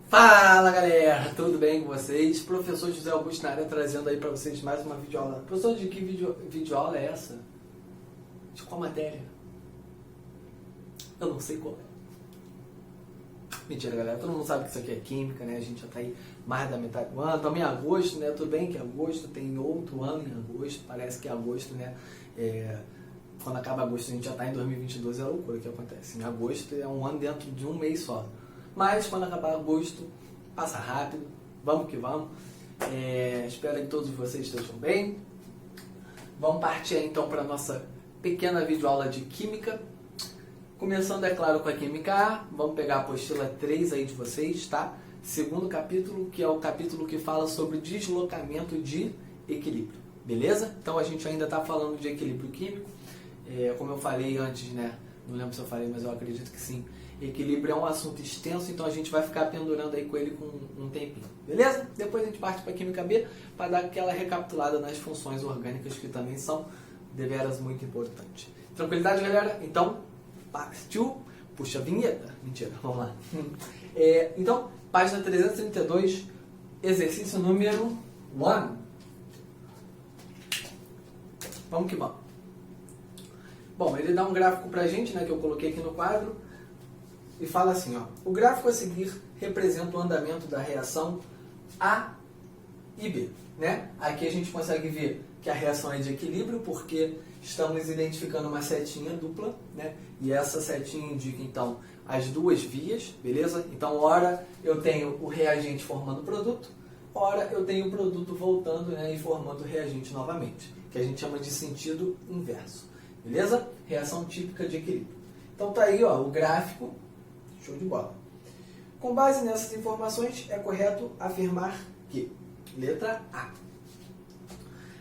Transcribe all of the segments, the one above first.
Fala galera, tudo bem com vocês? Professor José Augusto na área trazendo aí para vocês mais uma videoaula. Professor, de que videoaula é essa? De qual matéria? Eu não sei qual é. Mentira galera, todo mundo sabe que isso aqui é química, né? A gente já tá aí mais da metade do ano, estamos em agosto, né? Tudo bem que agosto tem outro ano em agosto, parece que agosto, né? Quando acaba agosto a gente já tá em 2022, é a loucura que acontece. Em agosto é um ano dentro de um mês só. Mas quando acabar agosto, passa rápido, vamos que vamos. Espero que todos vocês estejam bem. Vamos partir aí, então para a nossa pequena videoaula de Química. Começando, é claro, com a Química A. Vamos pegar a apostila 3 aí de vocês, tá? Segundo capítulo, que é o capítulo que fala sobre deslocamento de equilíbrio. Beleza? Então a gente ainda está falando de equilíbrio químico. Como eu falei antes, né? Não lembro se eu falei, mas eu acredito que sim. Equilíbrio é um assunto extenso, então a gente vai ficar pendurando aí com ele com um tempinho. Beleza? Depois a gente parte para a Química B para dar aquela recapitulada nas funções orgânicas que também são deveras muito importantes. Tranquilidade, galera? Então, partiu. Puxa a vinheta. Mentira, vamos lá. Então, página 332, exercício número 1. Vamos que vamos. Bom, ele dá um gráfico pra gente, né, que eu coloquei aqui no quadro, e fala assim, ó, o gráfico a seguir representa o andamento da reação A e B, né? Aqui a gente consegue ver que a reação é de equilíbrio, porque estamos identificando uma setinha dupla, né? E essa setinha indica, então, as duas vias, beleza? Então, ora eu tenho o reagente formando o produto, ora eu tenho o produto voltando, né, e formando o reagente novamente, que a gente chama de sentido inverso, beleza? Reação típica de equilíbrio. Então, tá aí, ó, o gráfico. Show de bola. Com base nessas informações, é correto afirmar que, letra A,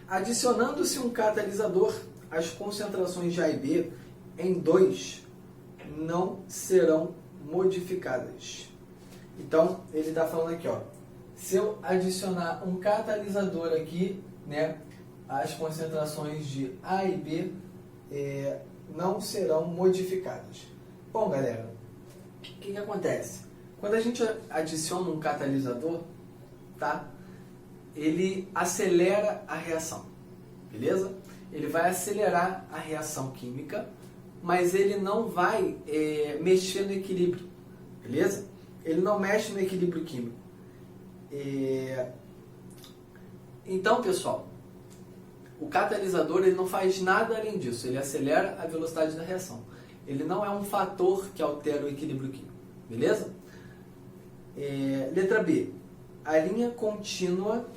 adicionando-se um catalisador, as concentrações de A e B em 2 não serão modificadas. Então, ele está falando aqui, ó, se eu adicionar um catalisador aqui, né, as concentrações de A e B não serão modificadas. Bom, galera, o que acontece? Quando a gente adiciona um catalisador, tá? Ele acelera a reação, beleza? Ele vai acelerar a reação química, mas ele não vai mexer no equilíbrio, beleza? Ele não mexe no equilíbrio químico. Então, pessoal, o catalisador ele não faz nada além disso, ele acelera a velocidade da reação. Ele não é um fator que altera o equilíbrio químico, beleza? Letra B. A linha contínua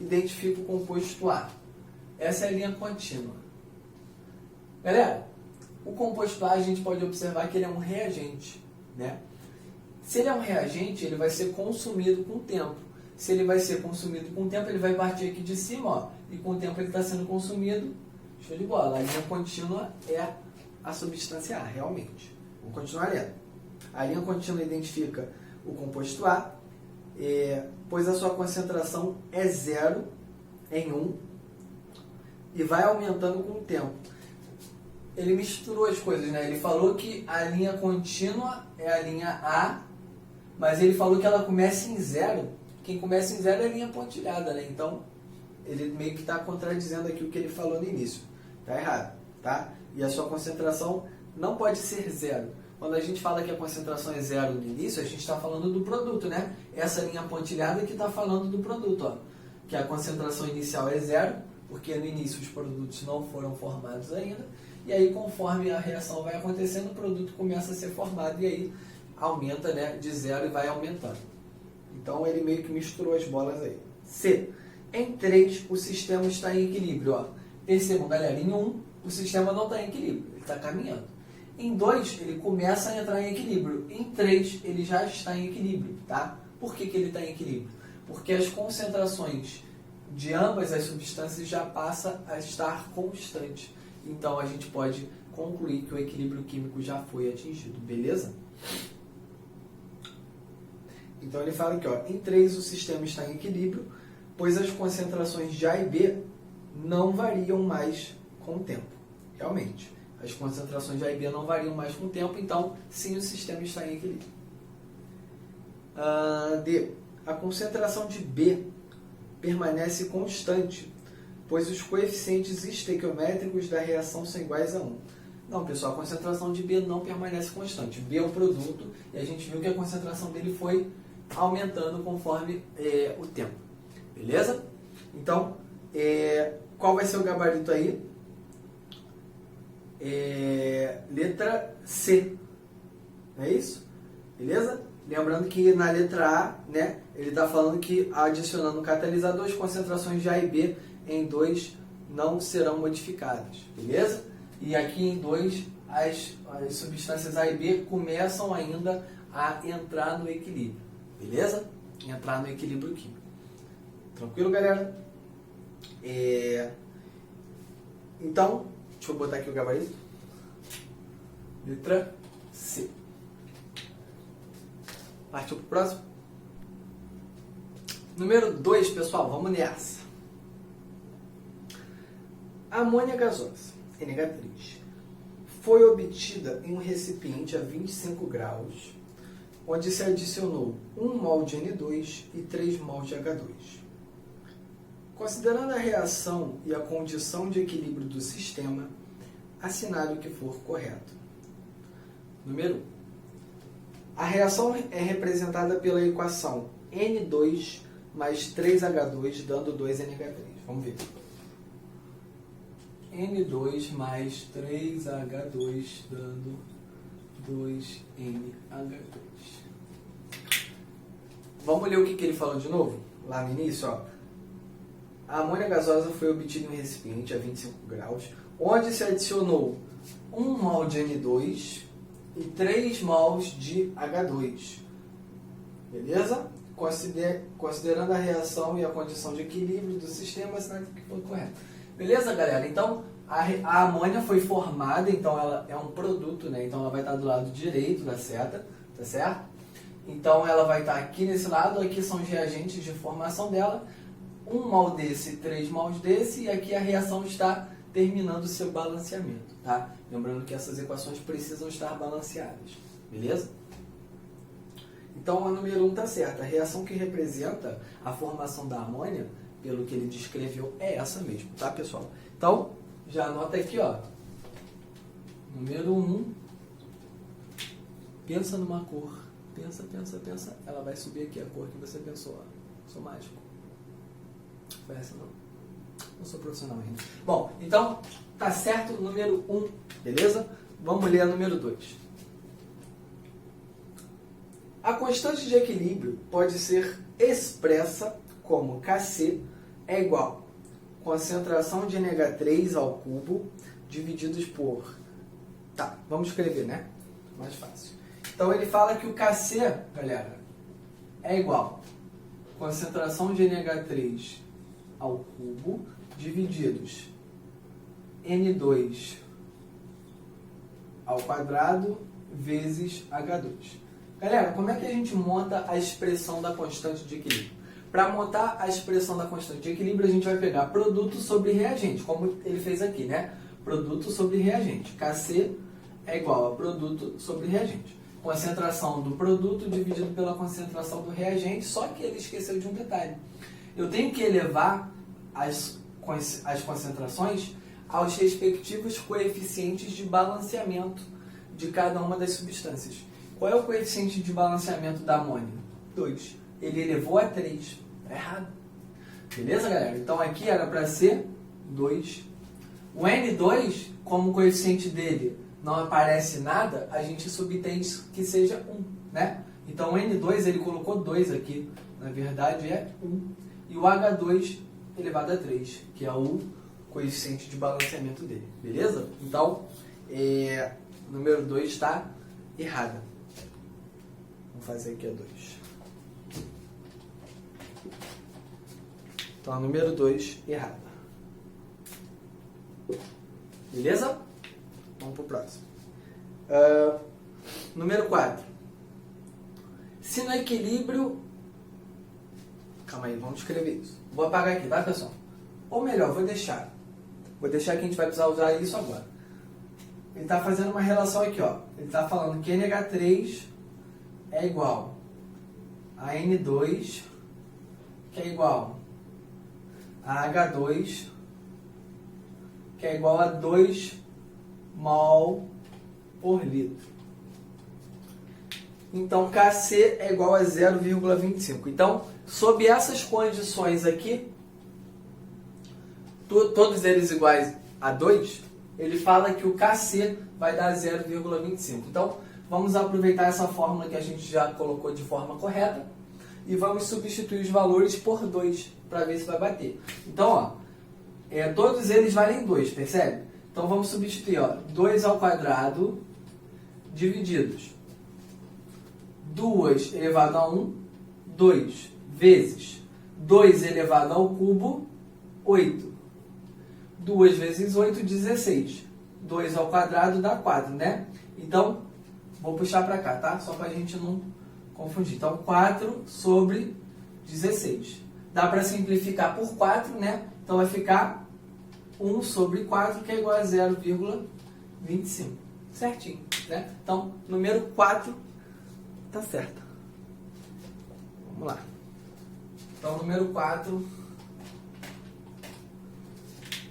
identifica o composto A. Essa é a linha contínua. Galera, o composto A gente pode observar que ele é um reagente, né? Se ele é um reagente, ele vai ser consumido com o tempo. Se ele vai ser consumido com o tempo, ele vai partir aqui de cima, ó, e com o tempo ele está sendo consumido. Show de bola. A linha contínua é a substância A, realmente. Vamos continuar lendo. A linha contínua identifica o composto A, pois a sua concentração é 0 em 1 e vai aumentando com o tempo. Ele misturou as coisas, né? Ele falou que a linha contínua é a linha A, mas ele falou que ela começa em 0. Quem começa em 0 é a linha pontilhada, né? Então, ele meio que está contradizendo aqui o que ele falou no início. Está errado, tá? E a sua concentração não pode ser 0. Quando a gente fala que a concentração é 0 no início, a gente está falando do produto, né? Essa linha pontilhada que está falando do produto, ó. Que a concentração inicial é 0, porque no início os produtos não foram formados ainda. E aí, conforme a reação vai acontecendo, o produto começa a ser formado e aí aumenta, né, de 0 e vai aumentando. Então, ele meio que misturou as bolas aí. C. Em 3, o sistema está em equilíbrio, ó. Percebam, galera, em 1, o sistema não está em equilíbrio, ele está caminhando. Em 2, ele começa a entrar em equilíbrio. Em 3, ele já está em equilíbrio, tá? Por que ele está em equilíbrio? Porque as concentrações de ambas as substâncias já passam a estar constantes. Então, a gente pode concluir que o equilíbrio químico já foi atingido, beleza? Então, ele fala aqui, ó, em 3, o sistema está em equilíbrio, pois as concentrações de A e B não variam mais com o tempo, realmente. As concentrações de A e B não variam mais com o tempo, então sim, o sistema está em equilíbrio. D. A concentração de B permanece constante, pois os coeficientes estequiométricos da reação são iguais a 1. Não, pessoal, a concentração de B não permanece constante. B é o produto e a gente viu que a concentração dele foi aumentando conforme o tempo. Beleza? Então, qual vai ser o gabarito aí? Letra C. Não é isso? Beleza? Lembrando que na letra A, né, ele está falando que adicionando catalisador, as concentrações de A e B em 2 não serão modificadas. Beleza? E aqui em 2, as substâncias A e B começam ainda a entrar no equilíbrio. Beleza? Entrar no equilíbrio químico. Tranquilo, galera? Então, deixa eu botar aqui o gabarito. Letra C. Partiu para o próximo? Número 2, pessoal, vamos nessa. A amônia gasosa, NH3, foi obtida em um recipiente a 25 graus, onde se adicionou 1 mol de N2 e 3 mol de H2. Considerando a reação e a condição de equilíbrio do sistema, assinale o que for correto. Número 1. A reação é representada pela equação N2 mais 3H2 dando 2NH3. Vamos ver. N2 mais 3H2 dando 2NH2. Vamos ler o que ele falou de novo? Lá no início, ó. A amônia gasosa foi obtida em um recipiente a 25 graus, onde se adicionou 1 mol de N2 e 3 mols de H2. Beleza? Considerando a reação e a condição de equilíbrio do sistema, assinale que foi correto. Beleza, galera? Então, a amônia foi formada, então ela é um produto, né? Então ela vai estar do lado direito da seta, tá certo? Então ela vai estar aqui nesse lado, aqui são os reagentes de formação dela, 1 mol desse, 3 mols desse, e aqui a reação está terminando o seu balanceamento, tá? Lembrando que essas equações precisam estar balanceadas, beleza? Então a número 1 está certa, a reação que representa a formação da amônia, pelo que ele descreveu, é essa mesmo, tá, pessoal? Então, já anota aqui, ó, número 1, pensa numa cor, pensa, ela vai subir aqui a cor que você pensou, ó. Sou mágico. Foi essa não? Não sou profissional ainda. Bom, então, tá certo o número 1, beleza? Vamos ler a número 2. A constante de equilíbrio pode ser expressa como Kc é igual a concentração de NH3 ao cubo divididos por... Tá, vamos escrever, né? Mais fácil. Então ele fala que o Kc, galera, é igual a concentração de NH3 ao cubo divididos N2 ao quadrado vezes H2. Galera, como é que a gente monta a expressão da constante de equilíbrio? Para montar a expressão da constante de equilíbrio, a gente vai pegar produto sobre reagente, como ele fez aqui, né? Produto sobre reagente. Kc é igual a produto sobre reagente. Concentração do produto dividido pela concentração do reagente, só que ele esqueceu de um detalhe. Eu tenho que elevar as concentrações aos respectivos coeficientes de balanceamento de cada uma das substâncias. Qual é o coeficiente de balanceamento da amônia? 2. Ele elevou a 3. Está errado. Beleza, galera? Então aqui era para ser 2. O N2, como o coeficiente dele não aparece nada, a gente subentende que seja 1, né? Então o N2 ele colocou 2 aqui. Na verdade é 1. E o H2 elevado a 3, que é o coeficiente de balanceamento dele. Beleza? Então, o número 2 está errada. Vamos fazer aqui a 2. Então, a número 2 errada. Beleza? Vamos para o próximo. Número 4. Se no equilíbrio... Calma aí, vamos escrever isso. Vou apagar aqui, tá, pessoal? Ou melhor, vou deixar. Vou deixar que a gente vai precisar usar isso agora. Ele está fazendo uma relação aqui, ó. Ele está falando que NH3 é igual a N2, que é igual a H2, que é igual a 2 mol por litro. Então, Kc é igual a 0,25. Então, sob essas condições aqui, todos eles iguais a 2, ele fala que o Kc vai dar 0,25. Então, vamos aproveitar essa fórmula que a gente já colocou de forma correta e vamos substituir os valores por 2 para ver se vai bater. Então, ó, todos eles valem 2, percebe? Então, vamos substituir, ó, 2 ao quadrado divididos 2 elevado a 1, 2 vezes 2 elevado ao cubo, 8. 2 vezes 8, 16. 2 ao quadrado dá 4, né? Então, vou puxar para cá, tá? Só para a gente não confundir. Então, 4 sobre 16. Dá para simplificar por 4, né? Então, vai ficar 1 sobre 4, que é igual a 0,25. Certinho, né? Então, número 4 tá certo. Vamos lá. Então, número 4,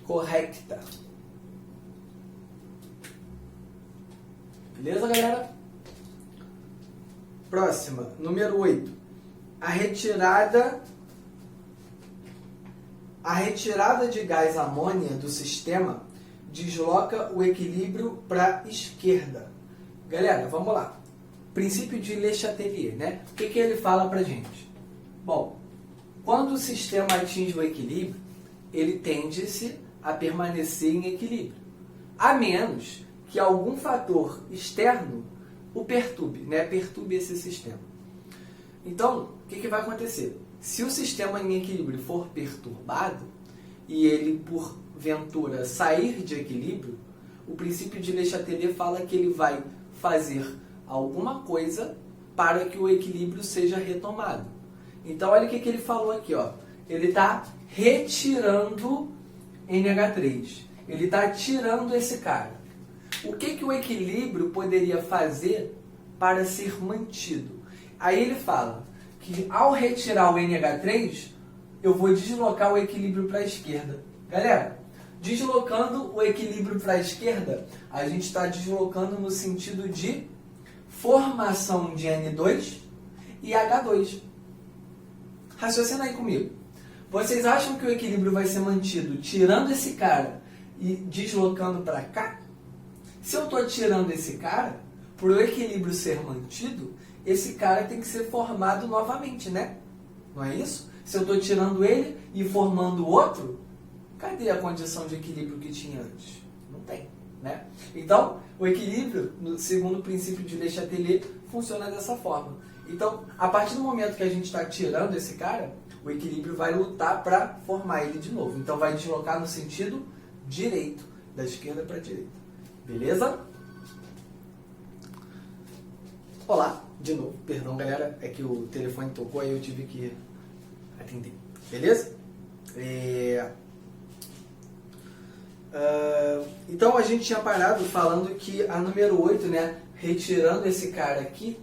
correta. Beleza, galera? Próxima, número 8. A retirada de gás amônia do sistema desloca o equilíbrio para a esquerda. Galera, vamos lá. Princípio de Le Chatelier, né? O que ele fala pra gente? Bom, quando o sistema atinge o equilíbrio, ele tende-se a permanecer em equilíbrio, a menos que algum fator externo o perturbe, né? Perturbe esse sistema. Então, o que vai acontecer? Se o sistema em equilíbrio for perturbado e ele, porventura, sair de equilíbrio, o princípio de Le Chatelier fala que ele vai fazer alguma coisa para que o equilíbrio seja retomado. Então, olha o que ele falou aqui, ó. Ele está retirando NH3. Ele está tirando esse cara. O que o equilíbrio poderia fazer para ser mantido? Aí ele fala que ao retirar o NH3, eu vou deslocar o equilíbrio para a esquerda. Galera, deslocando o equilíbrio para a esquerda, a gente está deslocando no sentido de formação de N2 e H2. Raciocina aí comigo. Vocês acham que o equilíbrio vai ser mantido tirando esse cara e deslocando para cá? Se eu estou tirando esse cara, para o equilíbrio ser mantido, esse cara tem que ser formado novamente, né? Não é isso? Se eu estou tirando ele e formando outro, cadê a condição de equilíbrio que tinha antes? Não tem, né? Então, o equilíbrio, segundo o princípio de Le Chatelier, funciona dessa forma. Então, a partir do momento que a gente está tirando esse cara, o equilíbrio vai lutar para formar ele de novo. Então, vai deslocar no sentido direito, da esquerda para a direita. Beleza? Olá, de novo. Perdão, galera, é que o telefone tocou aí eu tive que atender. Beleza? Então, a gente tinha parado falando que a número 8, né, retirando esse cara aqui,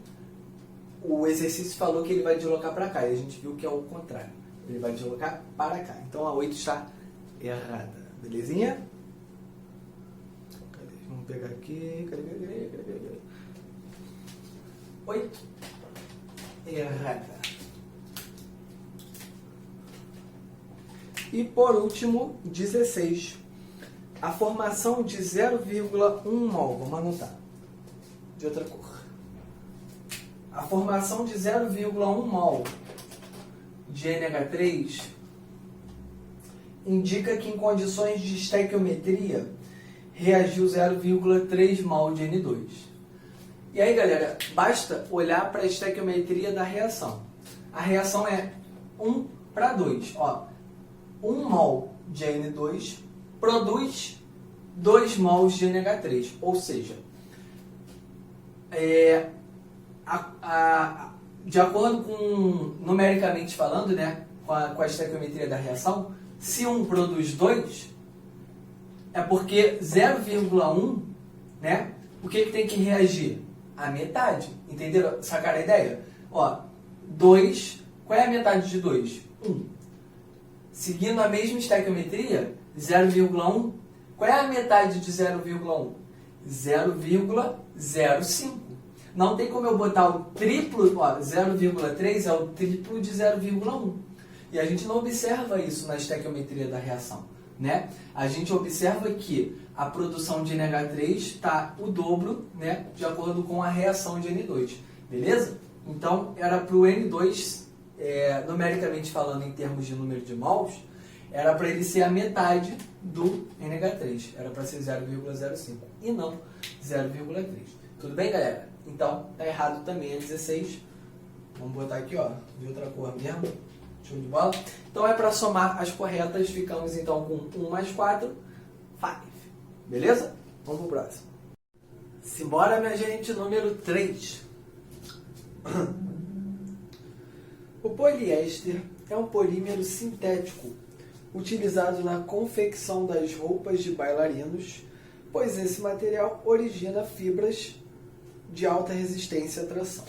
o exercício falou que ele vai deslocar para cá. E a gente viu que é o contrário. Ele vai deslocar para cá. Então, a 8 está errada. Belezinha? Vamos pegar aqui. Cadê? 8. Errada. E por último, 16. A formação de 0,1 mol. Vamos anotar. De outra cor. A formação de 0,1 mol de NH3 indica que em condições de estequiometria reagiu 0,3 mol de N2. E aí, galera, basta olhar para a estequiometria da reação. A reação é 1 para 2. Ó, 1 mol de N2 produz 2 mols de NH3. Ou seja, de acordo com, numericamente falando, né, com a estequiometria da reação, se 1 produz 2, é porque 0,1, né, o que tem que reagir? A metade. Entenderam? Sacaram a ideia? Ó, 2. Qual é a metade de 2? 1. Seguindo a mesma estequiometria, 0,1. Qual é a metade de 0,1? 0,05. Não tem como eu botar o triplo, 0,3 é o triplo de 0,1. E a gente não observa isso na estequiometria da reação, né? A gente observa que a produção de NH3 está o dobro, né, de acordo com a reação de N2, beleza? Então, era para o N2, numericamente falando em termos de número de mols, era para ele ser a metade do NH3, era para ser 0,05 e não 0,3. Tudo bem, galera? Então, tá errado também, é 16. Vamos botar aqui, ó, de outra cor mesmo. Show de bola? Então, é para somar as corretas, ficamos então com 1 mais 4, 5. Beleza? Vamos pro próximo. Simbora, minha gente, número 3. O poliéster é um polímero sintético utilizado na confecção das roupas de bailarinos, pois esse material origina fibras de alta resistência à tração.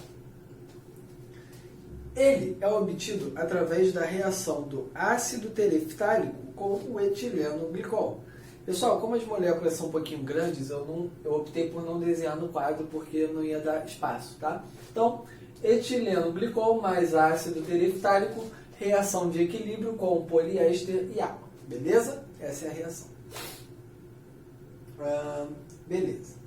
Ele é obtido através da reação do ácido tereftálico com o etileno glicol. Pessoal, como as moléculas são um pouquinho grandes, eu optei por não desenhar no quadro porque não ia dar espaço, tá? Então, etileno glicol mais ácido tereftálico, reação de equilíbrio com poliéster e água. Beleza? Essa é a reação. Beleza.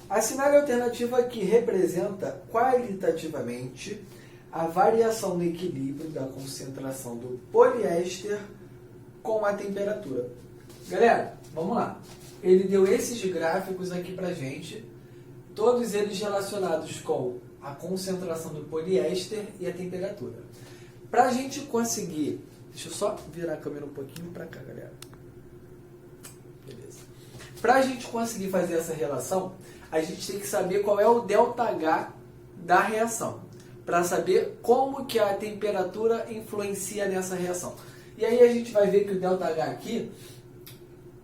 Assinale a alternativa que representa qualitativamente a variação no equilíbrio da concentração do poliéster com a temperatura. Galera, vamos lá. Ele deu esses gráficos aqui pra gente, todos eles relacionados com a concentração do poliéster e a temperatura. Para a gente conseguir... Deixa eu só virar a câmera um pouquinho para cá, galera. Beleza. Para a gente conseguir fazer essa relação, a gente tem que saber qual é o ΔH da reação, para saber como que a temperatura influencia nessa reação. E aí a gente vai ver que o ΔH aqui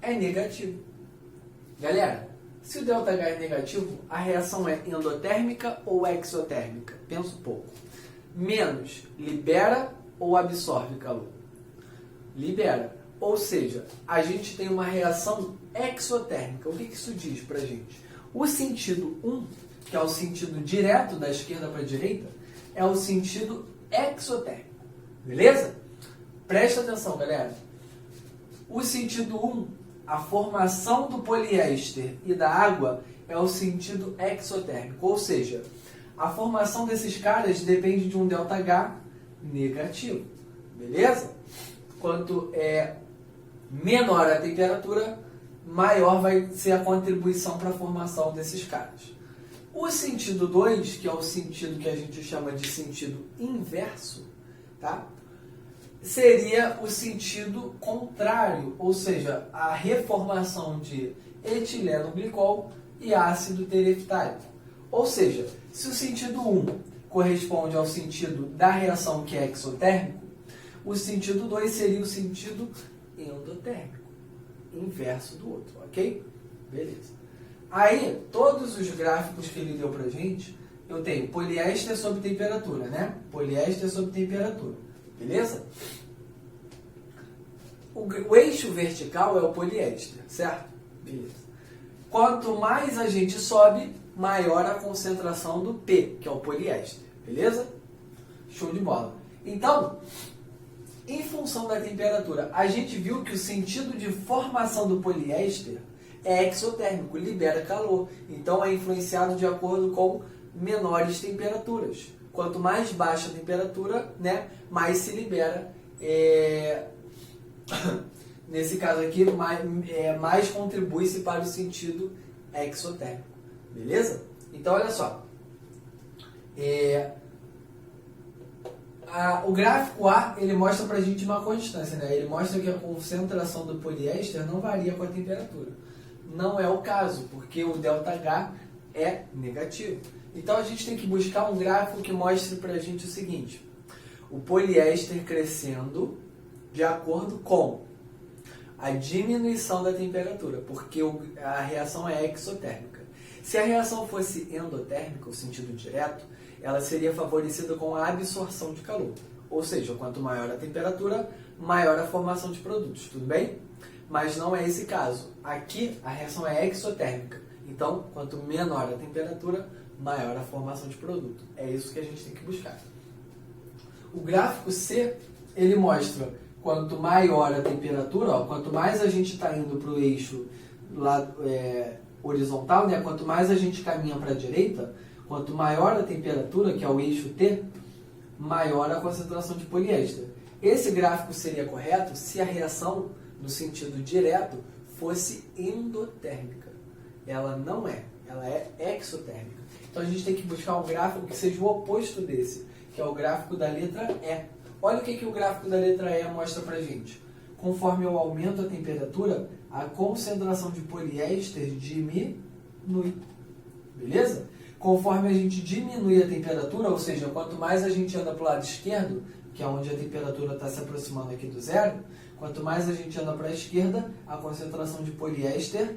é negativo. Galera, se o ΔH é negativo, a reação é endotérmica ou exotérmica? Pensa um pouco. Menos, libera ou absorve calor? Libera. Ou seja, a gente tem uma reação exotérmica. O que isso diz pra gente? O sentido 1, que é o sentido direto da esquerda para a direita, é o sentido exotérmico. Beleza? Presta atenção, galera. O sentido 1, a formação do poliéster e da água, é o sentido exotérmico. Ou seja, a formação desses caras depende de um ΔH negativo. Beleza? Quanto é menor a temperatura, maior vai ser a contribuição para a formação desses caras. O sentido 2, que é o sentido que a gente chama de sentido inverso, tá? Seria o sentido contrário, ou seja, a reformação de etileno glicol e ácido tereftálico. Ou seja, se o sentido 1 corresponde ao sentido da reação que é exotérmico, o sentido 2 seria o sentido endotérmico, inverso do outro, ok? Beleza. Aí, todos os gráficos que ele deu pra gente, eu tenho poliéster sob temperatura, né? Poliéster sob temperatura, beleza? O eixo vertical é o poliéster, certo? Beleza. Quanto mais a gente sobe, maior a concentração do P, que é o poliéster, beleza? Show de bola. Então, em função da temperatura, a gente viu que o sentido de formação do poliéster é exotérmico, libera calor. Então, é influenciado de acordo com menores temperaturas. Quanto mais baixa a temperatura, né, mais se libera. Nesse caso aqui, mais contribui-se para o sentido exotérmico. Beleza? Então, olha só. O gráfico A, ele mostra pra gente uma constância, né? Ele mostra que a concentração do poliéster não varia com a temperatura. Não é o caso, porque o ΔH é negativo. Então a gente tem que buscar um gráfico que mostre pra gente o seguinte: o poliéster crescendo de acordo com a diminuição da temperatura, porque a reação é exotérmica. Se a reação fosse endotérmica, o sentido direto, ela seria favorecida com a absorção de calor. Ou seja, quanto maior a temperatura, maior a formação de produtos, tudo bem? Mas não é esse caso. Aqui a reação é exotérmica. Então, quanto menor a temperatura, maior a formação de produto. É isso que a gente tem que buscar. O gráfico C, ele mostra quanto maior a temperatura, ó, quanto mais a gente está indo para o eixo horizontal, né, quanto mais a gente caminha para a direita, quanto maior a temperatura, que é o eixo T, maior a concentração de poliéster. Esse gráfico seria correto se a reação, no sentido direto, fosse endotérmica. Ela não é, ela é exotérmica. Então a gente tem que buscar um gráfico que seja o oposto desse, que é o gráfico da letra E. Olha o que o gráfico da letra E mostra pra gente. Conforme eu aumento a temperatura, a concentração de poliéster diminui. Beleza? Conforme a gente diminui a temperatura, ou seja, quanto mais a gente anda para o lado esquerdo, que é onde a temperatura está se aproximando aqui do zero, quanto mais a gente anda para a esquerda, a concentração de poliéster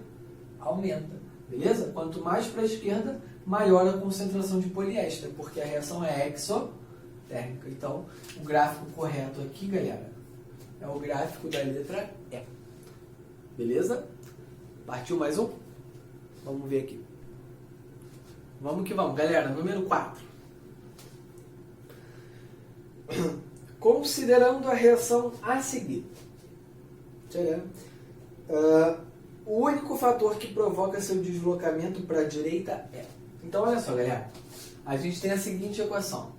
aumenta. Beleza? Quanto mais para a esquerda, maior a concentração de poliéster, porque a reação é exotérmica. Então, o gráfico correto aqui, galera, é o gráfico da letra E. Beleza? Partiu mais um? Vamos ver aqui. Vamos que vamos, galera. Número 4. Considerando a reação a seguir. O único fator que provoca seu deslocamento para a direita é... Então, olha só, galera. A gente tem a seguinte equação.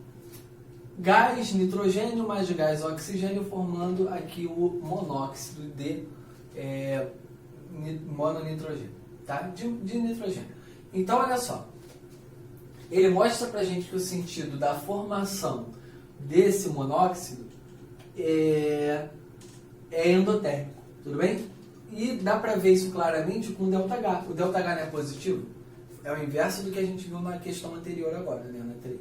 Gás nitrogênio mais gás oxigênio formando aqui o monóxido de mononitrogênio, tá? De nitrogênio. Então, olha só. Ele mostra pra gente que o sentido da formação desse monóxido é endotérmico, tudo bem? E dá pra ver isso claramente com o ΔH. O ΔH não é positivo? É o inverso do que a gente viu na questão anterior agora, né, na 3.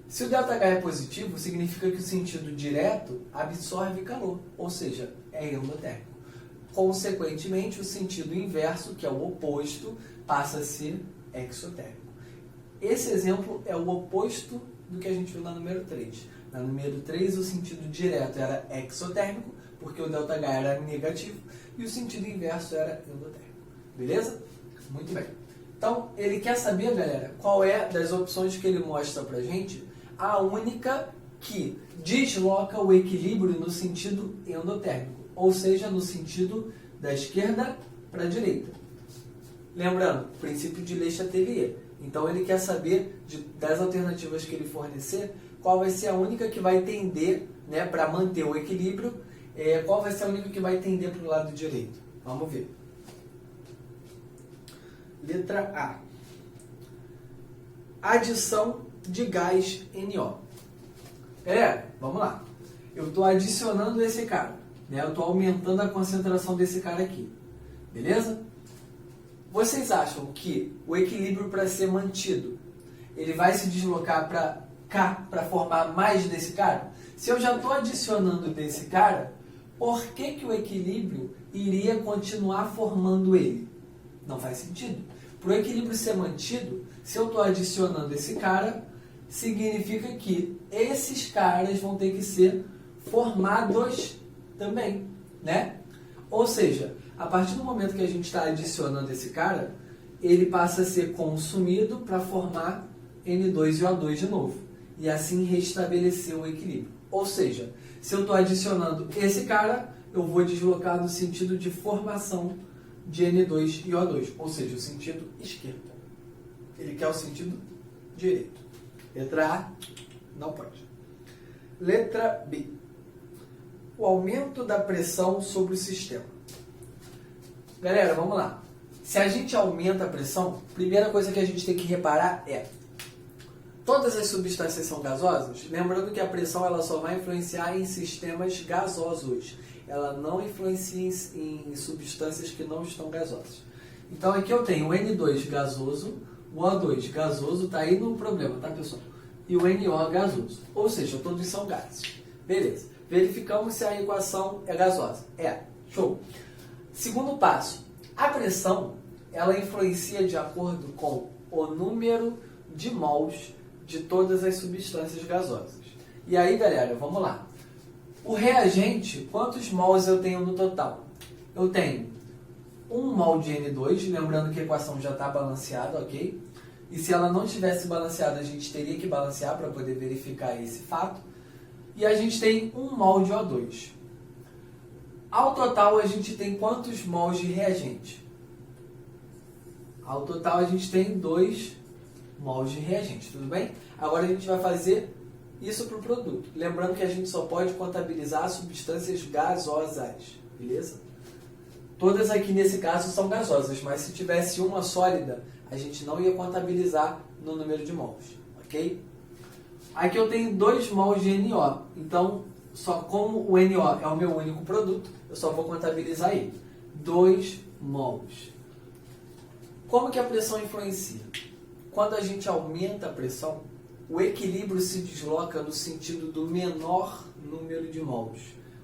Se o ΔH é positivo, significa que o sentido direto absorve calor, ou seja, é endotérmico. Consequentemente, o sentido inverso, que é o oposto, passa a ser exotérmico. Esse exemplo é o oposto do que a gente viu na número 3. Na número 3, o sentido direto era exotérmico, porque o ΔH era negativo, e o sentido inverso era endotérmico. Beleza? Muito bem. Então, ele quer saber, galera, qual é das opções que ele mostra pra gente, a única que desloca o equilíbrio no sentido endotérmico, ou seja, no sentido da esquerda para a direita. Lembrando, princípio de Le-Chatelier. Então ele quer saber, das alternativas que ele fornecer, qual vai ser a única que vai tender, né, para manter o equilíbrio, qual vai ser a única que vai tender para o lado direito. Vamos ver. Letra A. Adição de gás NO. Galera, vamos lá. Eu estou adicionando esse cara, né? Eu estou aumentando a concentração desse cara aqui. Beleza? Vocês acham que o equilíbrio, para ser mantido, ele vai se deslocar para cá para formar mais desse cara? Se eu já estou adicionando desse cara, por que o equilíbrio iria continuar formando ele? Não faz sentido. Para o equilíbrio ser mantido, se eu estou adicionando esse cara, significa que esses caras vão ter que ser formados também, né? Ou seja, a partir do momento que a gente está adicionando esse cara, ele passa a ser consumido para formar N2 e O2 de novo. E assim restabelecer o equilíbrio. Ou seja, se eu estou adicionando esse cara, eu vou deslocar no sentido de formação de N2 e O2. Ou seja, o sentido esquerdo. Ele quer o sentido direito. Letra A, não pode. Letra B. O aumento da pressão sobre o sistema. Galera, vamos lá. Se a gente aumenta a pressão, a primeira coisa que a gente tem que reparar é: todas as substâncias são gasosas? Lembrando que a pressão ela só vai influenciar em sistemas gasosos. Ela não influencia em substâncias que não estão gasosas. Então aqui eu tenho o N2 gasoso, o O2 gasoso, tá aí no problema, tá, pessoal? E o NO gasoso. Ou seja, todos são gases. Beleza. Verificamos se a equação é gasosa. É. Show. Segundo passo. A pressão, ela influencia de acordo com o número de mols de todas as substâncias gasosas. E aí, galera, vamos lá. O reagente, quantos mols eu tenho no total? Eu tenho 1 mol de N2, lembrando que a equação já está balanceada, ok? E se ela não tivesse balanceada, a gente teria que balancear para poder verificar esse fato. E a gente tem 1 mol de O2. Ao total, a gente tem quantos mols de reagente? Ao total, a gente tem 2 mols de reagente, tudo bem? Agora a gente vai fazer isso para o produto. Lembrando que a gente só pode contabilizar substâncias gasosas, beleza? Todas aqui nesse caso são gasosas, mas se tivesse uma sólida, a gente não ia contabilizar no número de mols, ok? Aqui eu tenho 2 mols de NO, então só como o NO é o meu único produto, eu só vou contabilizar ele. 2 mols. Como que a pressão influencia? Quando a gente aumenta a pressão, o equilíbrio se desloca no sentido do menor número de mols,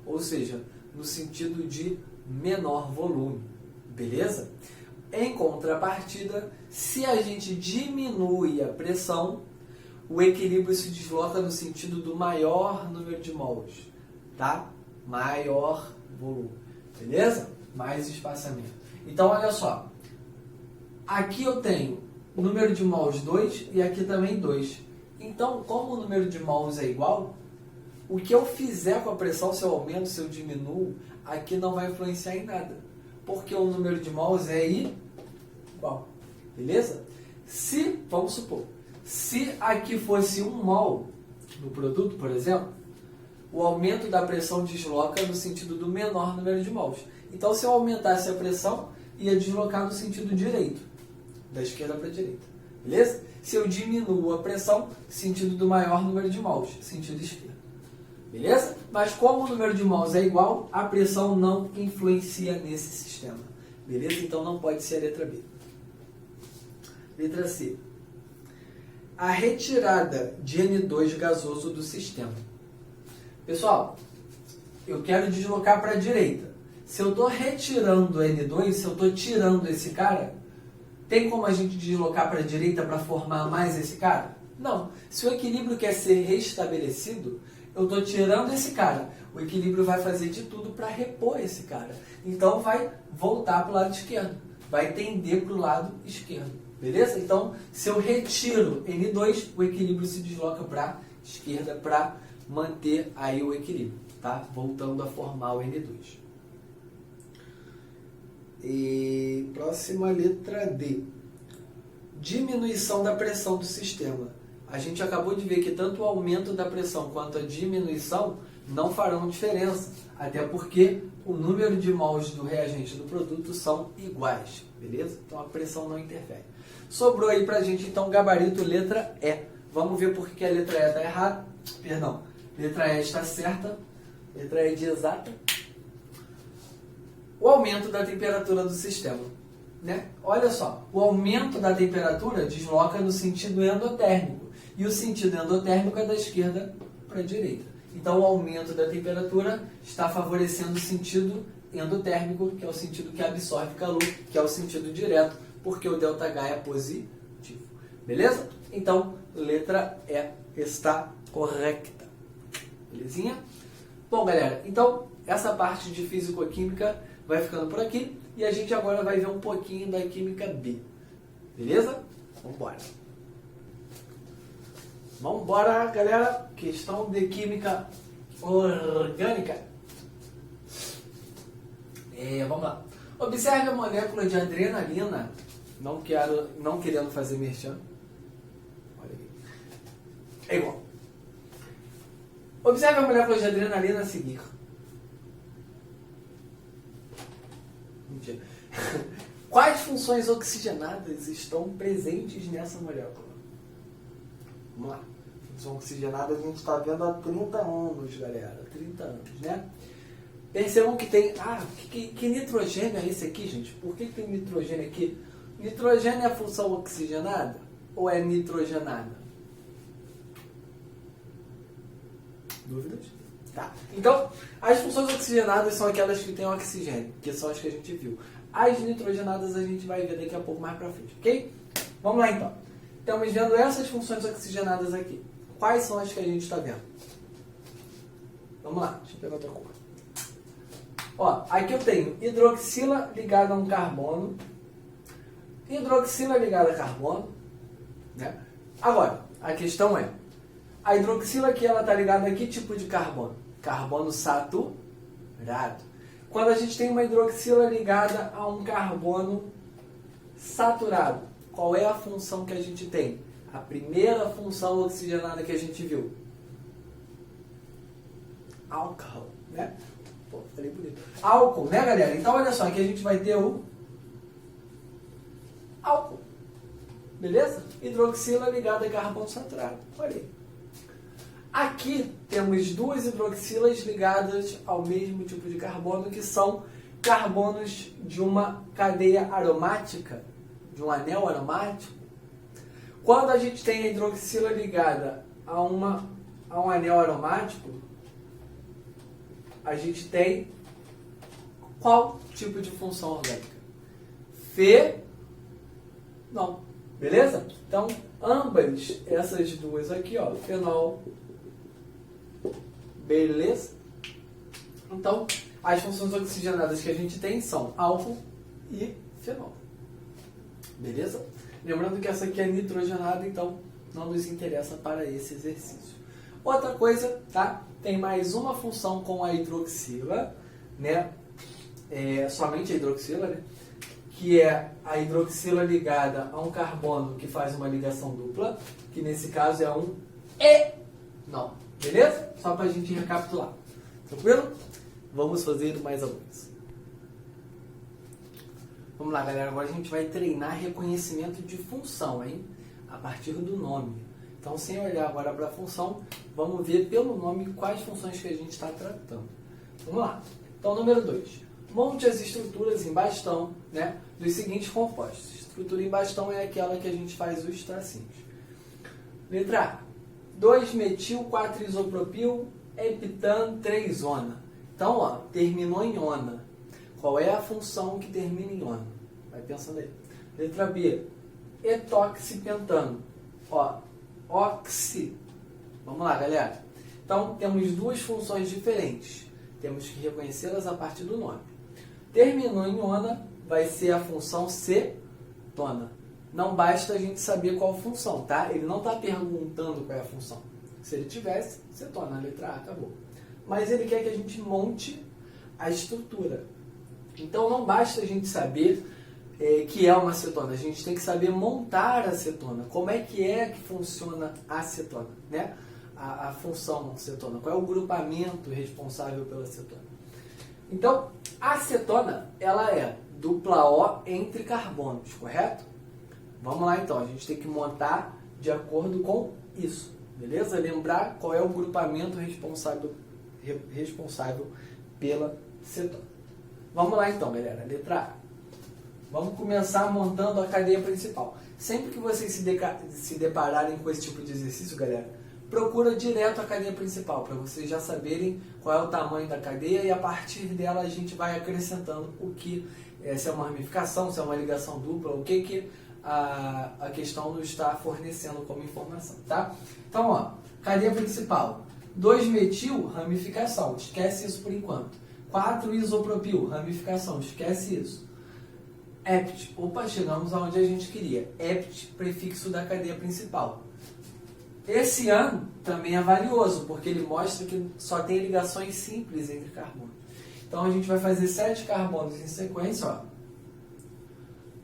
ou seja, no sentido de menor volume, beleza? Em contrapartida, se a gente diminui a pressão, o equilíbrio se desloca no sentido do maior número de mols, tá? Maior volume, beleza? Mais espaçamento. Então, olha só, aqui eu tenho o número de mols 2 e aqui também 2. Então, como o número de mols é igual, o que eu fizer com a pressão, se eu aumento, se eu diminuo, aqui não vai influenciar em nada, porque o número de mols é igual, beleza? Se, vamos supor, se aqui fosse 1 mol no produto, por exemplo, o aumento da pressão desloca no sentido do menor número de mols. Então, se eu aumentasse a pressão, ia deslocar no sentido direito, da esquerda para a direita, beleza? Se eu diminuo a pressão, sentido do maior número de mols, sentido esquerdo. Beleza? Mas como o número de mols é igual, a pressão não influencia nesse sistema. Beleza? Então não pode ser a letra B. Letra C. A retirada de N2 gasoso do sistema. Pessoal, eu quero deslocar para a direita. Se eu estou retirando N2, se eu estou tirando esse cara, tem como a gente deslocar para a direita para formar mais esse cara? Não. Se o equilíbrio quer ser restabelecido, eu estou tirando esse cara. O equilíbrio vai fazer de tudo para repor esse cara. Então vai voltar para o lado esquerdo. Vai tender para o lado esquerdo. Beleza? Então, se eu retiro N2, o equilíbrio se desloca para a esquerda para manter aí o equilíbrio. Tá? Voltando a formar o N2. E próxima, letra D. Diminuição da pressão do sistema. A gente acabou de ver que tanto o aumento da pressão quanto a diminuição não farão diferença, até porque o número de mols do reagente do produto são iguais, beleza? Então a pressão não interfere. Sobrou aí pra gente então gabarito letra E. Vamos ver por que a letra E está errada. Perdão, letra E está certa. Letra E de exata. O aumento da temperatura do sistema. Né? Olha só, o aumento da temperatura desloca no sentido endotérmico. E o sentido endotérmico é da esquerda para a direita. Então, o aumento da temperatura está favorecendo o sentido endotérmico, que é o sentido que absorve calor, que é o sentido direto, porque o ΔH é positivo. Beleza? Então, letra E está correta. Belezinha? Bom, galera, então, essa parte de físico-química vai ficando por aqui. E a gente agora vai ver um pouquinho da química B. Beleza? Vamos embora. Vamos embora, galera. Questão de química orgânica. Vamos lá. Observe a molécula de adrenalina. Não querendo fazer merchan. Olha aqui. É igual. Observe a molécula de adrenalina a seguir. Mentira. Quais funções oxigenadas estão presentes nessa molécula? Vamos lá. Função oxigenada a gente está vendo há 30 anos, galera. 30 anos, né? Percebam que tem... que nitrogênio é esse aqui, gente? Por que tem nitrogênio aqui? Nitrogênio é a função oxigenada ou é nitrogenada? Dúvidas? Tá. Então, as funções oxigenadas são aquelas que têm oxigênio, que são as que a gente viu. As nitrogenadas a gente vai ver daqui a pouco mais pra frente, ok? Vamos lá então. estamos vendo essas funções oxigenadas aqui. Quais são as que a gente está vendo? Vamos lá, deixa eu pegar outra cor. Ó, aqui eu tenho hidroxila ligada a um carbono, hidroxila ligada a carbono, né? Agora, a questão é, a hidroxila aqui, ela está ligada a que tipo de carbono? Carbono saturado. Quando a gente tem uma hidroxila ligada a um carbono saturado, qual é a função que a gente tem? A primeira função oxigenada que a gente viu. Álcool, né? Pô, falei bonito. Álcool, né, galera? Então, olha só, aqui a gente vai ter o álcool. Beleza? Hidroxila ligada a carbono saturado. Olha aí. Aqui temos duas hidroxilas ligadas ao mesmo tipo de carbono, que são carbonos de uma cadeia aromática, de um anel aromático. Quando a gente tem a hidroxila ligada a um anel aromático, a gente tem qual tipo de função orgânica? Não. Beleza? Então, ambas essas duas aqui, ó, fenol. Beleza? Então, as funções oxigenadas que a gente tem são álcool e fenol. Beleza? Lembrando que essa aqui é nitrogenada, então não nos interessa para esse exercício. Outra coisa, tá? Tem mais uma função com a hidroxila, né? Somente a hidroxila, né? Que é a hidroxila ligada a um carbono que faz uma ligação dupla, que nesse caso é um não. Beleza? Só para a gente recapitular. Tranquilo? Vamos fazer mais alguns. Vamos lá, galera. Agora a gente vai treinar reconhecimento de função, hein? A partir do nome. Então, sem olhar agora para a função, vamos ver pelo nome quais funções que a gente está tratando. Vamos lá. Então, número 2. Monte as estruturas em bastão, né, dos seguintes compostos. Estrutura em bastão é aquela que a gente faz os tracinhos. Letra A. 2-metil-4-isopropil, heptano, 3-ona. Então, ó, terminou em ona. Qual é a função que termina em ona? Vai pensando aí. Letra B. Etoxipentano. Ó, oxi. Vamos lá, galera. Então, temos duas funções diferentes. Temos que reconhecê-las a partir do nome. Terminou em ona, vai ser a função cetona. Não basta a gente saber qual função, tá? Ele não está perguntando qual é a função. Se ele tivesse, cetona, a letra A, acabou. Mas ele quer que a gente monte a estrutura. Então não basta a gente saber que é uma cetona, a gente tem que saber montar a cetona. Como é que funciona a cetona, né? A função cetona, qual é o grupamento responsável pela cetona. Então, a cetona, ela é dupla O entre carbonos, correto? Vamos lá então, a gente tem que montar de acordo com isso, beleza? Lembrar qual é o grupamento responsável pela cetona. Vamos lá então, galera, letra A. Vamos começar montando a cadeia principal. Sempre que vocês se depararem com esse tipo de exercício, galera, procura direto a cadeia principal, para vocês já saberem qual é o tamanho da cadeia e a partir dela a gente vai acrescentando o que, se é uma ramificação, se é uma ligação dupla, o que a questão nos está fornecendo como informação, tá? Então, ó, cadeia principal, 2-metil, ramificação, esquece isso por enquanto. 4-isopropil, ramificação, esquece isso. Hept, opa, chegamos aonde a gente queria. Hept, prefixo da cadeia principal. Esse ano também é valioso, porque ele mostra que só tem ligações simples entre carbonos. Então a gente vai fazer 7 carbonos em sequência, ó.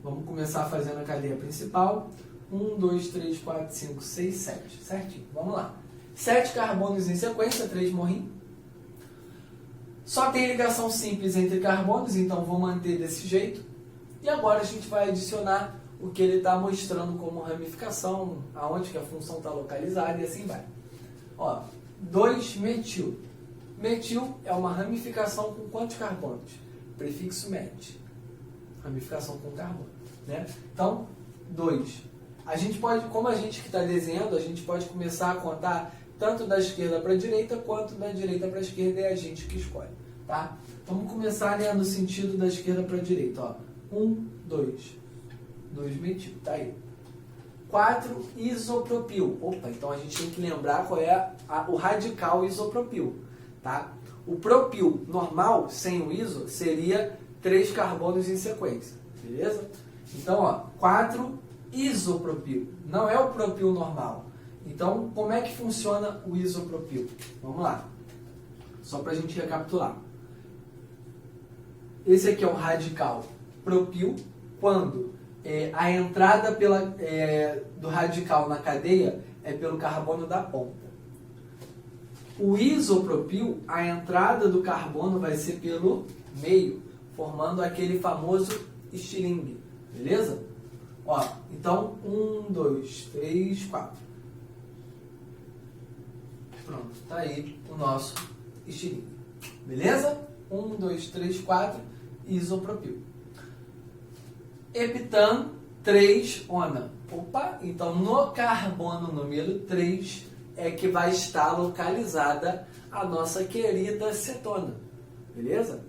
Vamos começar fazendo a cadeia principal. 1, 2, 3, 4, 5, 6, 7. Certinho, vamos lá. 7 carbonos em sequência, 3 morrinhos. Só tem ligação simples entre carbonos, então vou manter desse jeito. E agora a gente vai adicionar o que ele está mostrando como ramificação, aonde que a função está localizada e assim vai. Ó, 2-metil. Metil é uma ramificação com quantos carbonos? Prefixo met. Ramificação com carbono, né? Então, 2. A gente pode, como a gente que está desenhando, a gente pode começar a contar tanto da esquerda para a direita, quanto da direita para a esquerda, é a gente que escolhe, tá? Vamos começar, né, no sentido da esquerda para a direita, ó. 1, 2. 2-metil, tá aí. 4-isopropil. Opa, então a gente tem que lembrar qual é o radical isopropil, tá? O propil normal, sem o iso, seria 3 carbonos em sequência, beleza? Então, ó, 4-isopropil, não é o propil normal. Então, como é que funciona o isopropil? Vamos lá, só para a gente recapitular. Esse aqui é o radical propil, quando a entrada do radical na cadeia é pelo carbono da ponta. O isopropil, a entrada do carbono vai ser pelo meio, formando aquele famoso estilingue, beleza? Ó, então, 1, 2, 3, 4. Pronto, tá aí o nosso estilingue, beleza? 1, 2, 3, 4, isopropil. Heptano, 3-ona. Opa, então no carbono número 3 é que vai estar localizada a nossa querida cetona, beleza?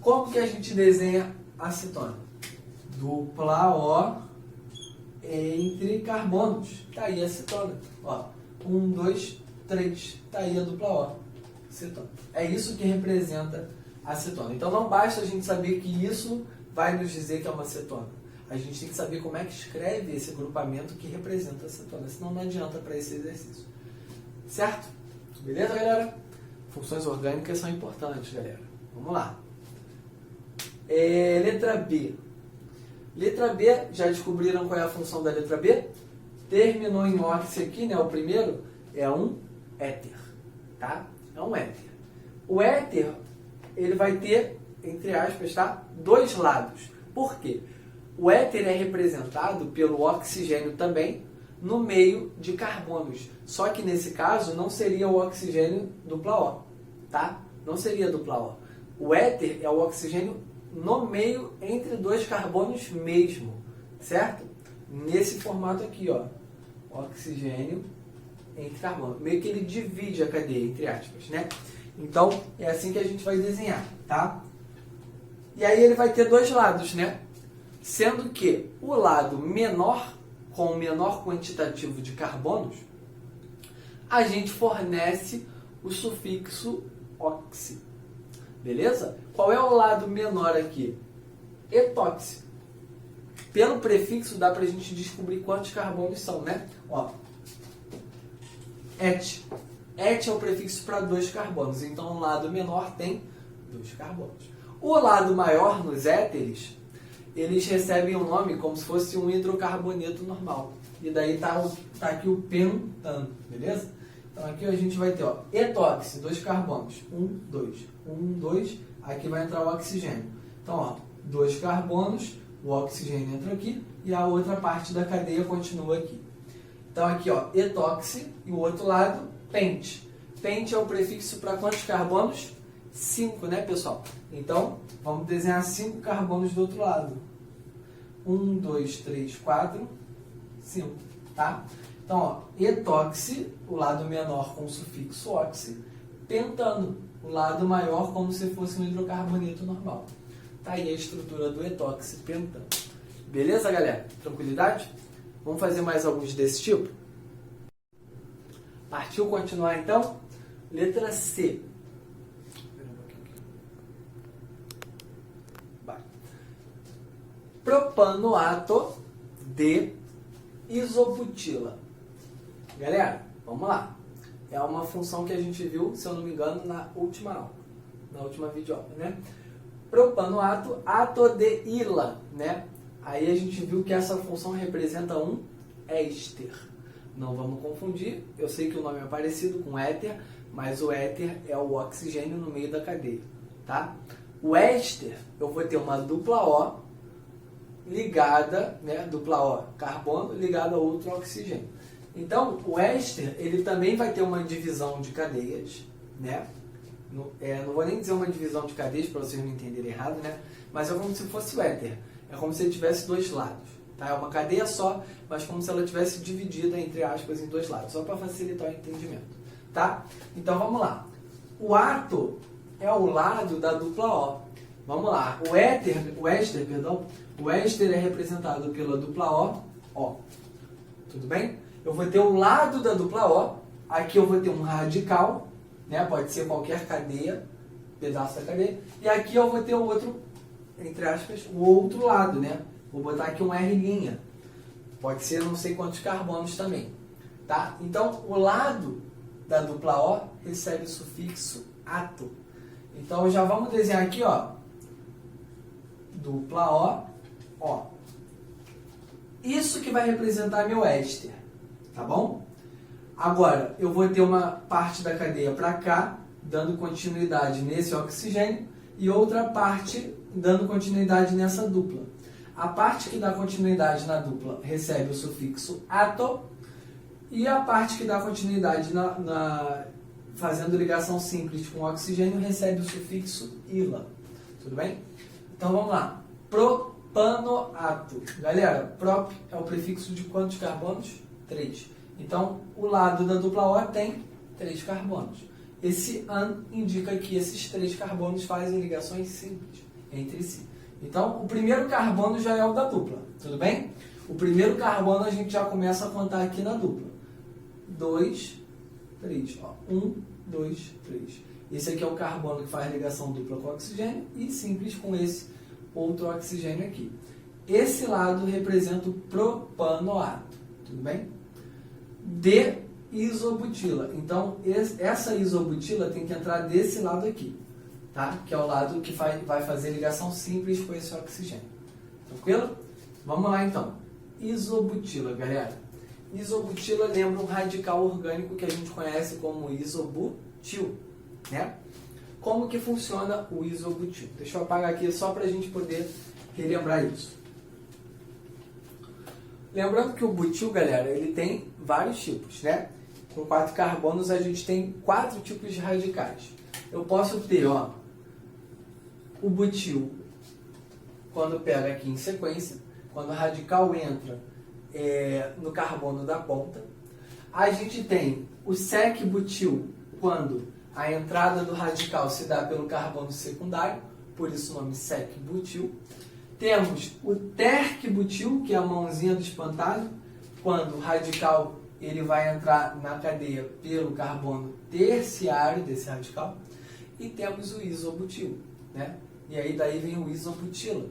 Como que a gente desenha a cetona? Dupla O entre carbonos. Tá aí a cetona. Ó, 1, 2, 3. Tá aí a dupla O, cetona. É isso que representa a cetona. Então não basta a gente saber que isso vai nos dizer que é uma cetona. A gente tem que saber como é que escreve esse grupamento que representa a cetona, senão não adianta para esse exercício. Certo? Beleza, galera? Funções orgânicas são importantes, galera. Vamos lá. Letra B. Letra B, já descobriram qual é a função da letra B? Terminou em óxido aqui, né? O primeiro é um éter, tá? É um éter. O éter, ele vai ter, entre aspas, tá? 2 lados. Por quê? O éter é representado pelo oxigênio também no meio de carbonos. Só que nesse caso não seria o oxigênio dupla O, tá? Não seria dupla O. O éter é o oxigênio no meio entre 2 carbonos mesmo, certo? Nesse formato aqui, ó. Oxigênio entre carbono. Meio que ele divide a cadeia, entre aspas, né? Então, é assim que a gente vai desenhar, tá? E aí ele vai ter 2 lados, né? Sendo que o lado menor, com o menor quantitativo de carbonos, a gente fornece o sufixo oxi. Beleza? Qual é o lado menor aqui? Etóxi. Pelo prefixo dá pra gente descobrir quantos carbonos são, né? Ó, et. Et é o prefixo para 2 carbonos, então o lado menor tem 2 carbonos. O lado maior, nos éteres, eles recebem o nome como se fosse um hidrocarboneto normal. E daí tá aqui o pentano, beleza? Então aqui a gente vai ter, ó, etóxi, 2 carbonos, 1, 2, 1, 2, aqui vai entrar o oxigênio. Então, ó, 2 carbonos, o oxigênio entra aqui e a outra parte da cadeia continua aqui. Então aqui, ó, etóxi e o outro lado, pente. Pente é o prefixo para quantos carbonos? 5, né, pessoal? Então, vamos desenhar 5 carbonos do outro lado. 1, 2, 3, 4, 5, tá? Então, ó, etóxi, o lado menor com o sufixo oxi, pentano, o lado maior como se fosse um hidrocarboneto normal. Tá aí a estrutura do etóxi pentano. Beleza, galera? Tranquilidade? Vamos fazer mais alguns desse tipo? Partiu continuar, então? Letra C. Propanoato de isobutila. Galera, vamos lá. É uma função que a gente viu, se eu não me engano, na última aula, na última videoaula, né? Propanoato, ato de ila, né? Aí a gente viu que essa função representa um éster. Não vamos confundir, eu sei que o nome é parecido com éter, mas o éter é o oxigênio no meio da cadeia, tá? O éster, eu vou ter uma dupla O ligada, né, dupla O, carbono, ligada a outro oxigênio. Então, o éster, ele também vai ter uma divisão de cadeias, né? Não vou nem dizer uma divisão de cadeias para vocês não entenderem errado, né? Mas é como se fosse o éter. É como se ele tivesse 2 lados, tá? É uma cadeia só, mas como se ela tivesse dividida, entre aspas, em 2 lados, só para facilitar o entendimento, tá? Então, vamos lá. O ato é o lado da dupla O. Vamos lá. O éster é representado pela dupla O, tudo bem? Eu vou ter o lado da dupla O, aqui eu vou ter um radical, né? Pode ser qualquer cadeia, pedaço da cadeia, e aqui eu vou ter o outro, entre aspas, o outro lado, né? Vou botar aqui um R', pode ser não sei quantos carbonos também, tá? Então, o lado da dupla O recebe o sufixo ato. Então, já vamos desenhar aqui, ó, dupla O, ó. Isso que vai representar meu éster, tá bom? Agora, eu vou ter uma parte da cadeia para cá, dando continuidade nesse oxigênio, e outra parte dando continuidade nessa dupla. A parte que dá continuidade na dupla recebe o sufixo ato, e a parte que dá continuidade fazendo ligação simples com o oxigênio recebe o sufixo ila. Tudo bem? Então vamos lá. Propanoato. Galera, prop é o prefixo de quantos carbonos? 3. Então, o lado da dupla O tem 3 carbonos. Esse an indica que esses 3 carbonos fazem ligações simples entre si. Então, o primeiro carbono já é o da dupla, tudo bem? O primeiro carbono a gente já começa a contar aqui na dupla. 2, 3. 1, 2, 3. Esse aqui é o carbono que faz ligação dupla com oxigênio e simples com esse outro oxigênio aqui. Esse lado representa o propanoato, tudo bem? De isobutila. Então, essa isobutila tem que entrar desse lado aqui, tá? Que é o lado que vai fazer ligação simples com esse oxigênio. Tranquilo? Vamos lá, então. Isobutila, galera. Isobutila lembra um radical orgânico que a gente conhece como isobutil, né? Como que funciona o isobutil? Deixa eu apagar aqui só para a gente poder relembrar isso. Lembrando que o butil, galera, ele tem vários tipos, né? Com 4 carbonos a gente tem 4 tipos de radicais. Eu posso ter, ó, o butil quando pega aqui em sequência, quando o radical entra no carbono da ponta. A gente tem o sec-butil quando a entrada do radical se dá pelo carbono secundário, por isso o nome sec-butil. Temos o terc-butil, que é a mãozinha do espantalho, quando o radical ele vai entrar na cadeia pelo carbono terciário desse radical. E temos o isobutil, né? E aí daí vem o isobutila,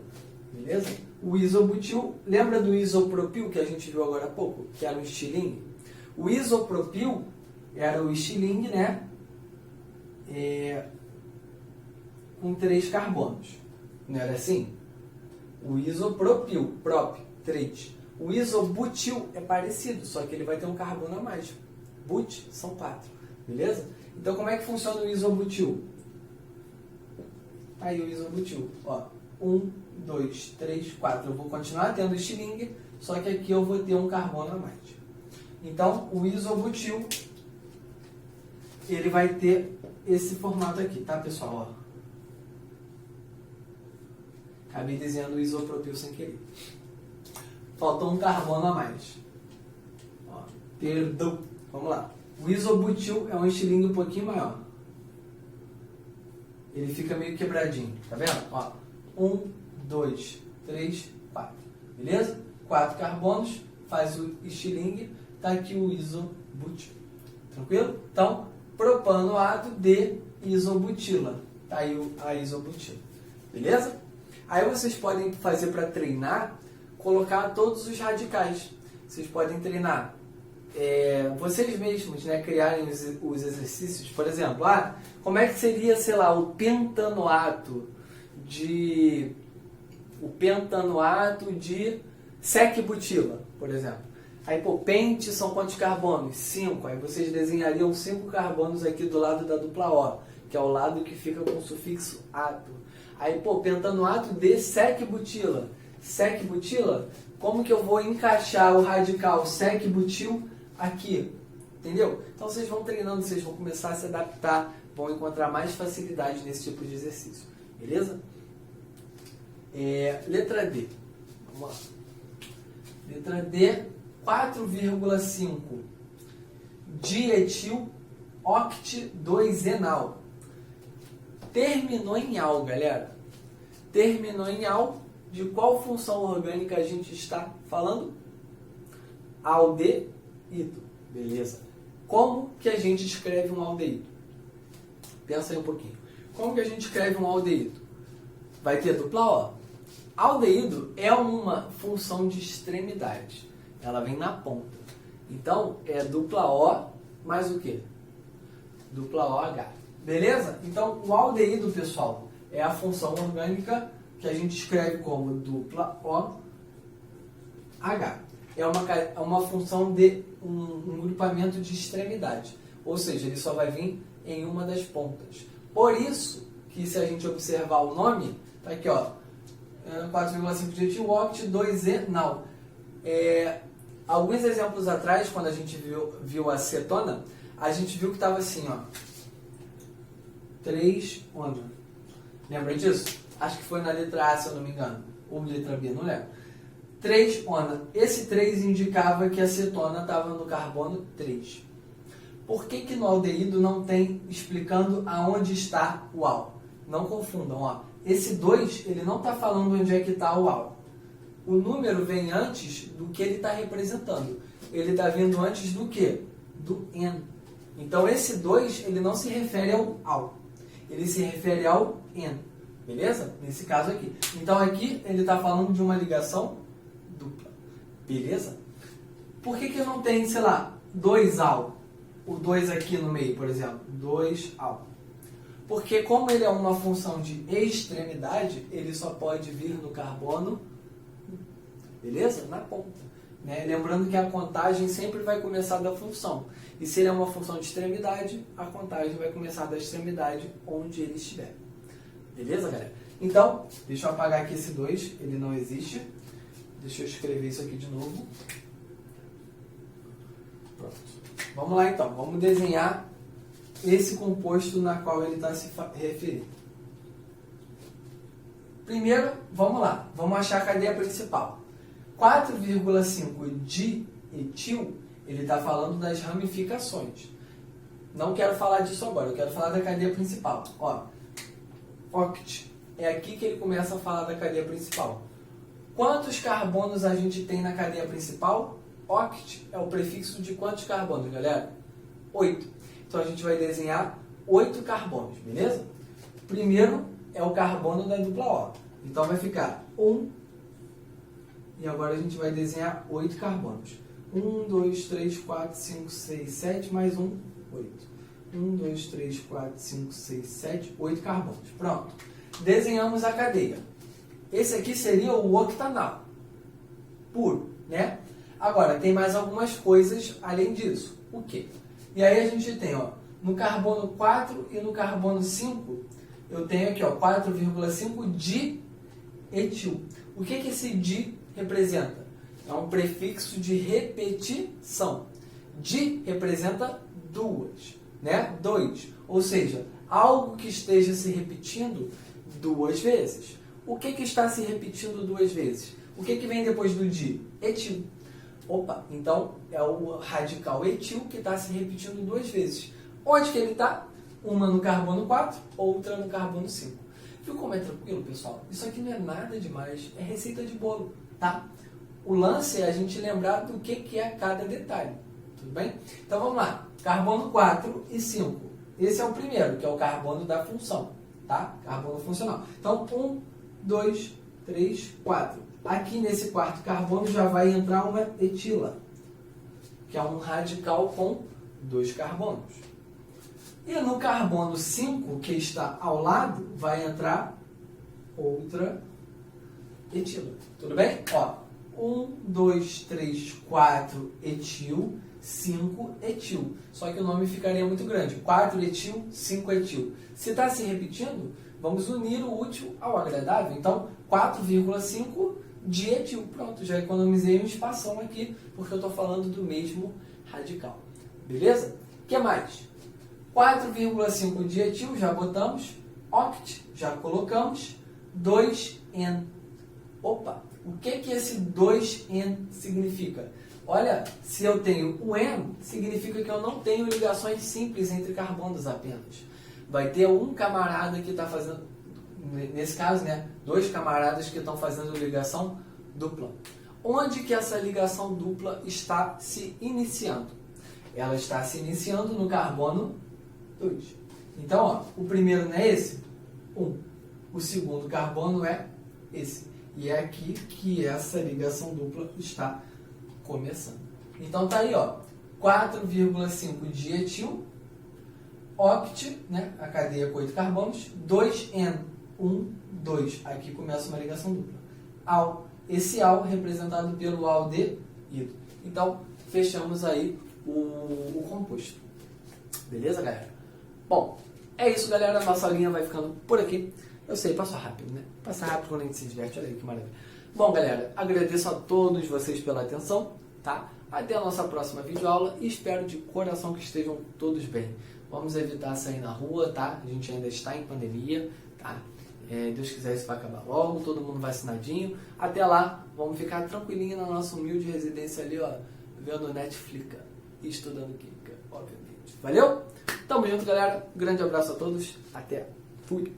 beleza? O isobutil, lembra do isopropil que a gente viu agora há pouco, que era o estilingue? O isopropil era o estilingue, né? Com 3 carbonos. Não era assim? O isopropil, prop, 3. O isobutil é parecido, só que ele vai ter um carbono a mais. But são 4, beleza? Então como é que funciona o isobutil? Aí o isobutil, ó, 1, 2, 3, 4. Eu vou continuar tendo estilingue, só que aqui eu vou ter um carbono a mais. Então o isobutil, ele vai ter esse formato aqui, tá, pessoal? Ó. Acabei desenhando o isopropil sem querer. Faltou um carbono a mais. Ó, perdão. Vamos lá. O isobutil é um estilingue um pouquinho maior. Ele fica meio quebradinho, tá vendo? Ó, 1, 2, 3, 4. Beleza? 4 carbonos, faz o estilingue, tá aqui o isobutil. Tranquilo? Então, propanoato de isobutila. Tá aí a isobutila. Beleza? Aí vocês podem fazer para treinar, colocar todos os radicais. Vocês podem treinar vocês mesmos, né, criarem os exercícios. Por exemplo, como é que seria, sei lá, o pentanoato de sec-butila, por exemplo. Aí, pô, pente são quantos carbonos? 5. Aí vocês desenhariam 5 carbonos aqui do lado da dupla O, que é o lado que fica com o sufixo ato. Aí, pô, pentanoato de sec-butila. Sec-butila, como que eu vou encaixar o radical sec-butil aqui? Entendeu? Então vocês vão treinando, vocês vão começar a se adaptar, vão encontrar mais facilidade nesse tipo de exercício. Beleza? Letra D. Vamos lá. Letra D, 4,5 dietil oct 2-enal. Terminou em al, galera. Terminou em al. De qual função orgânica a gente está falando? aldeído. Beleza? Como que a gente escreve um aldeído? Pensa aí um pouquinho. Como que a gente escreve um aldeído? Vai ter dupla O. Aldeído é uma função de extremidade. Ela vem na ponta. Então, é dupla O mais o quê? Dupla OH. Beleza? Então, o aldeído, pessoal, é a função orgânica que a gente escreve como dupla OH. É uma função de um grupamento de extremidade. Ou seja, ele só vai vir em uma das pontas. Por isso que, se a gente observar o nome, tá aqui, ó, 4,5 de etil, oct, 2-enal. Alguns exemplos atrás, quando a gente viu a cetona, a gente viu que estava assim, ó, 3-ona. Lembra disso? Acho que foi na letra A, se eu não me engano. Ou letra B, não lembro. 3-ona. Esse 3 indicava que a cetona estava no carbono 3. Por que no aldeído não tem explicando aonde está o al? Não confundam, ó. Esse 2, ele não está falando onde é que está o al. O número vem antes do que ele está representando. Ele está vindo antes do que? Do N. Então, esse 2, ele não se refere ao al. Ele se refere ao N. Beleza? Nesse caso aqui. Então, aqui, ele está falando de uma ligação dupla. Beleza? Por que não tem, sei lá, 2 al? O 2 aqui no meio, por exemplo. 2 al. Porque como ele é uma função de extremidade, ele só pode vir no carbono, beleza? Na ponta. Né? Lembrando que a contagem sempre vai começar da função. E se ele é uma função de extremidade, a contagem vai começar da extremidade onde ele estiver. Beleza, galera? Então, deixa eu apagar aqui esse 2, ele não existe. Deixa eu escrever isso aqui de novo. Pronto. Vamos lá então, vamos desenhar esse composto na qual ele está se referindo. Primeiro, vamos lá, vamos achar a cadeia principal. 4,5 de etil, ele está falando das ramificações. Não quero falar disso agora, eu quero falar da cadeia principal. Ó, oct, é aqui que ele começa a falar da cadeia principal. Quantos carbonos a gente tem na cadeia principal? Oct é o prefixo de quantos carbonos, galera? 8. Então, a gente vai desenhar 8 carbonos, beleza? Primeiro é o carbono da dupla O. Então, vai ficar 1. E agora a gente vai desenhar 8 carbonos. 1, 2, 3, 4, 5, 6, 7, mais 1, 8. 1, 2, 3, 4, 5, 6, 7, 8 carbonos. Pronto. Desenhamos a cadeia. Esse aqui seria o octanal puro, né? Agora, tem mais algumas coisas além disso. O quê? E aí a gente tem, ó, no carbono 4 e no carbono 5, eu tenho aqui, ó, 4,5 de etil. O que esse di representa? É um prefixo de repetição. Di representa duas, né? 2. Ou seja, algo que esteja se repetindo 2 vezes. O que está se repetindo 2 vezes? O que vem depois do di? Etil. Opa, então é o radical etil que está se repetindo 2 vezes. Onde que ele está? Uma no carbono 4, outra no carbono 5. Viu como é tranquilo, pessoal? Isso aqui não é nada demais, é receita de bolo, tá? O lance é a gente lembrar do que é cada detalhe, tudo bem? Então vamos lá, carbono 4 e 5. Esse é o primeiro, que é o carbono da função, tá? Carbono funcional. Então 1, 2, 3, 4. Aqui nesse quarto carbono já vai entrar uma etila, que é um radical com 2 carbonos. E no carbono 5, que está ao lado, vai entrar outra etila. Tudo bem? Ó, 1, 2, 3, 4 etil, 5 etil. Só que o nome ficaria muito grande. 4 etil, 5 etil. Se está se repetindo, vamos unir o útil ao agradável. Então, 4,5 de etil. Pronto, já economizei um espação aqui, porque eu estou falando do mesmo radical. Beleza? O que mais? 4,5 de etil, já botamos. Oct, já colocamos. 2N. Opa, o que esse 2N significa? Olha, se eu tenho o N, significa que eu não tenho ligações simples entre carbonos apenas. Vai ter um camarada que está fazendo, nesse caso, né, 2 camaradas que estão fazendo ligação dupla. Onde que essa ligação dupla está se iniciando? Ela está se iniciando no carbono 2. Então, ó, o primeiro não é esse? 1. O segundo carbono é esse. E é aqui que essa ligação dupla está começando. Então tá aí, ó, 4,5 dietil, oct, né, a cadeia com 8 carbonos, 2N, 1, 2. Aqui começa uma ligação dupla. Al. Esse al representado pelo aldeído. Então, fechamos aí o composto. Beleza, galera? Bom, é isso, galera. Nossa aulinha vai ficando por aqui. Eu sei, passa rápido, né? Passa rápido quando a gente se diverte. Olha aí que maravilha. Bom, galera, agradeço a todos vocês pela atenção, tá? Até a nossa próxima videoaula e espero de coração que estejam todos bem. Vamos evitar sair na rua, tá? A gente ainda está em pandemia, tá? Deus quiser, isso vai acabar logo, todo mundo vacinadinho. Até lá, vamos ficar tranquilinho na nossa humilde residência ali, ó, vendo Netflix e estudando química, obviamente. Valeu? Tamo junto, galera. Grande abraço a todos. Até. Fui.